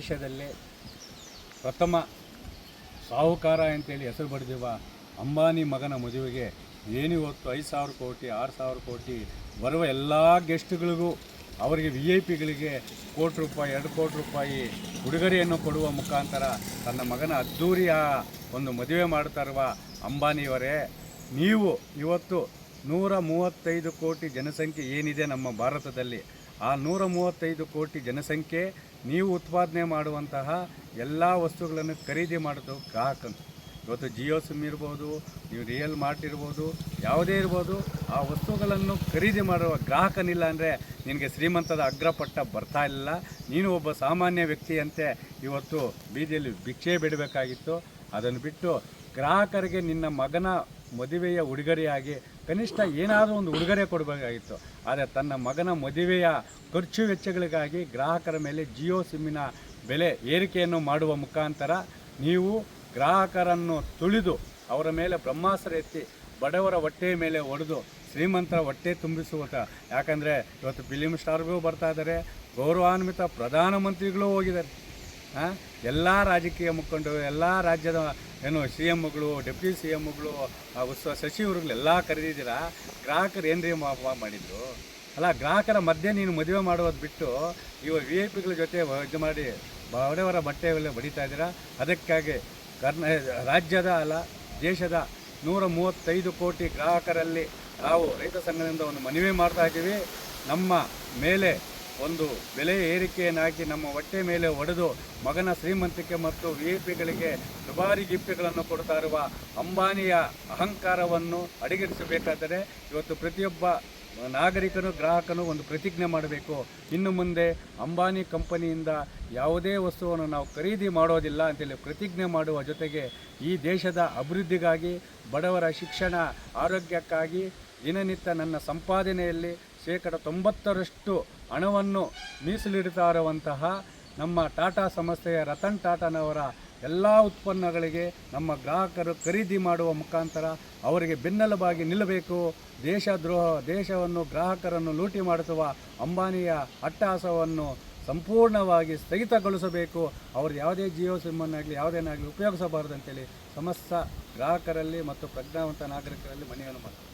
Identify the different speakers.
Speaker 1: ದೇಶದಲ್ಲೇ ಪ್ರಥಮ ಸಾಹುಕಾರ ಅಂತೇಳಿ ಹೆಸರು ಪಡೆದಿರುವ ಅಂಬಾನಿ ಮಗನ ಮದುವೆಗೆ ಏನಿವತ್ತು 5,000 ಕೋಟಿ 6,000 ಕೋಟಿ ಬರುವ ಎಲ್ಲ ಗೆಸ್ಟ್ಗಳಿಗೂ ಅವರಿಗೆ VIP ಗಳಿಗೆ ಕೋಟಿ ರೂಪಾಯಿ 2 ಕೋಟಿ ರೂಪಾಯಿ ಉಡುಗೊರೆಯನ್ನು ಕೊಡುವ ಮುಖಾಂತರ ತನ್ನ ಮಗನ ಅದ್ಧೂರಿಯ ಒಂದು ಮದುವೆ ಮಾಡ್ತಾ ಇರುವ ಅಂಬಾನಿಯವರೇ, ನೀವು ಇವತ್ತು 135 ಕೋಟಿ ಜನಸಂಖ್ಯೆ ಏನಿದೆ ನಮ್ಮ ಭಾರತದಲ್ಲಿ, ಆ 135 ಕೋಟಿ ಜನಸಂಖ್ಯೆ ನೀವು ಉತ್ಪಾದನೆ ಮಾಡುವಂತಹ ಎಲ್ಲ ವಸ್ತುಗಳನ್ನು ಖರೀದಿ ಮಾಡೋದು ಗ್ರಾಹಕನು. ಇವತ್ತು ಜಿಯೋ ಸಿಮ್ ಇರ್ಬೋದು, ನೀವು ರಿಯಲ್ ಮಾರ್ಟ್ ಇರ್ಬೋದು, ಯಾವುದೇ ಇರ್ಬೋದು, ಆ ವಸ್ತುಗಳನ್ನು ಖರೀದಿ ಮಾಡುವ ಗ್ರಾಹಕನಿಲ್ಲ ಅಂದರೆ ನಿನಗೆ ಶ್ರೀಮಂತದ ಅಗ್ರಪಟ್ಟ ಬರ್ತಾ ಇಲ್ಲ. ನೀನು ಒಬ್ಬ ಸಾಮಾನ್ಯ ವ್ಯಕ್ತಿಯಂತೆ ಇವತ್ತು ಬೀದಿಯಲ್ಲಿ ಭಿಕ್ಷೆ ಬಿಡಬೇಕಾಗಿತ್ತು. ಅದನ್ನು ಬಿಟ್ಟು ಗ್ರಾಹಕರಿಗೆ ನಿನ್ನ ಮಗನ ಮದುವೆಯ ಉಡುಗೊರೆಯಾಗಿ ಕನಿಷ್ಠ ಏನಾದರೂ ಒಂದು ಉಡುಗೊರೆ ಕೊಡಬೇಕಾಗಿತ್ತು. ಆದರೆ ತನ್ನ ಮಗನ ಮದುವೆಯ ಖರ್ಚು ವೆಚ್ಚಗಳಿಗಾಗಿ ಗ್ರಾಹಕರ ಮೇಲೆ ಜಿಯೋ ಸಿಮ್ಮಿನ ಬೆಲೆ ಏರಿಕೆಯನ್ನು ಮಾಡುವ ಮುಖಾಂತರ ನೀವು ಗ್ರಾಹಕರನ್ನು ತುಳಿದು ಅವರ ಮೇಲೆ ಬ್ರಹ್ಮಾಸ್ತ್ರ ಎತ್ತಿ ಬಡವರ ಹೊಟ್ಟೆಯ ಮೇಲೆ ಹೊಡೆದು ಶ್ರೀಮಂತರ ಹೊಟ್ಟೆ ತುಂಬಿಸುವಂಥ. ಯಾಕಂದರೆ ಇವತ್ತು ಫಿಲಿಮ್ ಸ್ಟಾರ್ಗಳು ಬರ್ತಾ ಇದ್ದಾರೆ, ಗೌರವಾನ್ವಿತ ಪ್ರಧಾನಮಂತ್ರಿಗಳು ಹೋಗಿದ್ದಾರೆ, ಎಲ್ಲ ರಾಜಕೀಯ ಮುಖಂಡರು, ಎಲ್ಲ ರಾಜ್ಯದ CMಗಳು, ಡೆಪ್ಯೂಟಿ CMಗಳು, ಸಚಿವರುಗಳೆಲ್ಲ ಕರೆದಿದ್ದೀರಾ. ಗ್ರಾಹಕರು ಏನ್ರಿ ಮಾಡಿದ್ರು ಅಲ್ಲ? ಗ್ರಾಹಕರ ಮಧ್ಯೆ ನೀನು ಮದುವೆ ಮಾಡೋದು ಬಿಟ್ಟು ಇವ VIP ಜೊತೆ ಇದು ಮಾಡಿ ಬಡವರ ಬಟ್ಟೆಗಳೇ ಬಡಿತಾ ಇದ್ದೀರಾ. ಅದಕ್ಕಾಗಿ ರಾಜ್ಯದ ಅಲ್ಲ ದೇಶದ 135 ಕೋಟಿ ಗ್ರಾಹಕರಲ್ಲಿ ನಾವು ರೈತ ಸಂಘದಿಂದ ಒಂದು ಮನವಿ ಮಾಡ್ತಾ ಇದ್ದೀವಿ. ನಮ್ಮ ಮೇಲೆ ಒಂದು ಬೆಲೆ ಏರಿಕೆಯನ್ನಾಗಿ ನಮ್ಮ ಹೊಟ್ಟೆ ಮೇಲೆ ಒಡೆದು ಮಗನ ಶ್ರೀಮಂತಿಕೆ ಮತ್ತು VIP ಗಳಿಗೆ ದುಬಾರಿ ಗಿಫ್ಟ್ಗಳನ್ನು ಕೊಡ್ತಾ ಇರುವ ಅಂಬಾನಿಯ ಅಹಂಕಾರವನ್ನು ಅಡಿಗಡಿಸಬೇಕಾದರೆ ಇವತ್ತು ಪ್ರತಿಯೊಬ್ಬ ನಾಗರಿಕನು ಗ್ರಾಹಕನು ಒಂದು ಪ್ರತಿಜ್ಞೆ ಮಾಡಬೇಕು. ಇನ್ನು ಮುಂದೆ ಅಂಬಾನಿ ಕಂಪನಿಯಿಂದ ಯಾವುದೇ ವಸ್ತುವನ್ನು ನಾವು ಖರೀದಿ ಮಾಡೋದಿಲ್ಲ ಅಂತೇಳಿ ಪ್ರತಿಜ್ಞೆ ಮಾಡುವ ಜೊತೆಗೆ ಈ ದೇಶದ ಅಭಿವೃದ್ಧಿಗಾಗಿ, ಬಡವರ ಶಿಕ್ಷಣ ಆರೋಗ್ಯಕ್ಕಾಗಿ ದಿನನಿತ್ಯ ನನ್ನ ಸಂಪಾದನೆಯಲ್ಲಿ 90% ಹಣವನ್ನು ಮೀಸಲಿಡ್ತಾ ಇರುವಂತಹ ನಮ್ಮ ಟಾಟಾ ಸಂಸ್ಥೆಯ ರತನ್ ಟಾಟಾನವರ ಎಲ್ಲ ಉತ್ಪನ್ನಗಳಿಗೆ ನಮ್ಮ ಗ್ರಾಹಕರು ಖರೀದಿ ಮಾಡುವ ಮುಖಾಂತರ ಅವರಿಗೆ ಬೆನ್ನೆಲುಬಾಗಿ ನಿಲ್ಲಬೇಕು. ದೇಶವನ್ನು ಗ್ರಾಹಕರನ್ನು ಲೂಟಿ ಮಾಡಿಸುವ ಅಂಬಾನಿಯ ಅಟ್ಟಹಾಸವನ್ನು ಸಂಪೂರ್ಣವಾಗಿ ಸ್ಥಗಿತಗೊಳಿಸಬೇಕು. ಅವರು ಯಾವುದೇ ಜಿಯೋ ಸಿಮ್ಮನ್ನಾಗಲಿ ಯಾವುದೇನಾಗಲಿ ಉಪಯೋಗಿಸಬಾರದು ಅಂತೇಳಿ ಸಮಸ್ತ ಗ್ರಾಹಕರಲ್ಲಿ ಮತ್ತು ಪ್ರಜ್ಞಾವಂತ ನಾಗರಿಕರಲ್ಲಿ ಮನವಿಯನ್ನು ಮಾಡ್ತಾರೆ.